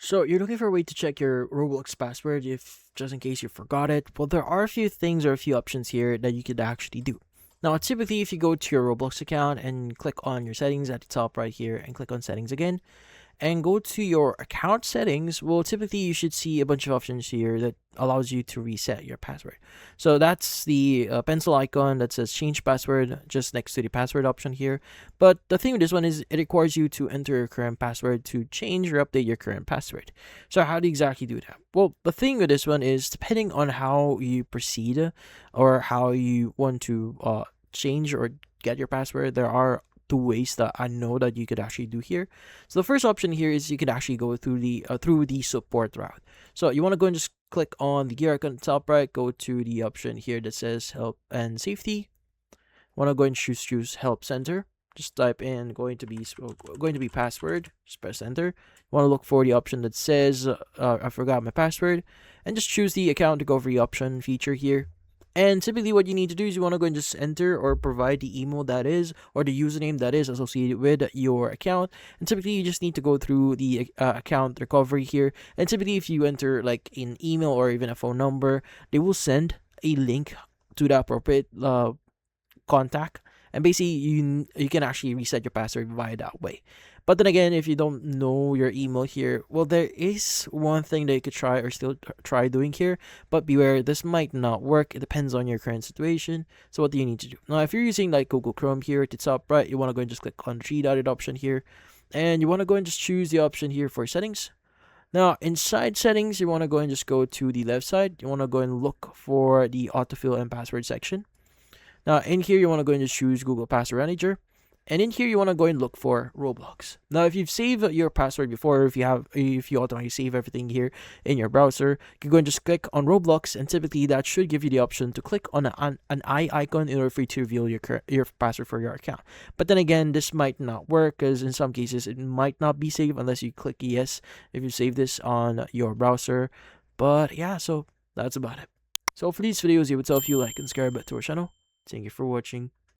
So you're looking for a way to check your Roblox password if just in case you forgot it. Well, there are a few things or a few options here that you could actually do. Now, typically, if you go to your Roblox account and click on your settings at the top right here and click on settings again, and go to your account settings, well, typically you should see a bunch of options here that allows you to reset your password. So that's the pencil icon that says change password just next to the password option here. But the thing with this one is it requires you to enter your current password to change or update your current password. So how do you exactly do that? Well, the thing with this one is depending on how you proceed or how you want to change or get your password, there are two ways that I know that you could actually do here. So the first option here is you could actually go through the support route. So you want to go and just click on the gear icon at the top right, go to the option here that says help and safety. Want to go and choose help center. Just type in going to be password. Just press enter. Want to look for the option that says I forgot my password, and just choose the account recovery option feature here. And typically what you need to do is you want to go and just enter or provide the email that is or the username that is associated with your account. And typically you just need to go through the account recovery here. And typically if you enter like an email or even a phone number, they will send a link to the appropriate contact. And basically you can actually reset your password via that way. But then again, if you don't know your email here, well, there is one thing that you could try or still try doing here. But beware, this might not work. It depends on your current situation. So what do you need to do? Now, if you're using like Google Chrome here at the top right, you want to go and just click on the three-dotted option here. And you want to go and just choose the option here for settings. Now, inside settings, you want to go and just go to the left side. You want to go and look for the autofill and password section. Now, in here, you want to go and just choose Google Password Manager. And in here, you want to go and look for Roblox. Now, if you've saved your password before, if you automatically save everything here in your browser, you can go and just click on Roblox, and typically that should give you the option to click on an eye icon in order for you to reveal your password for your account. But then again, this might not work because in some cases it might not be saved unless you click yes if you save this on your browser. But yeah, so that's about it. So for these videos, it would help you like and subscribe to our channel. Thank you for watching.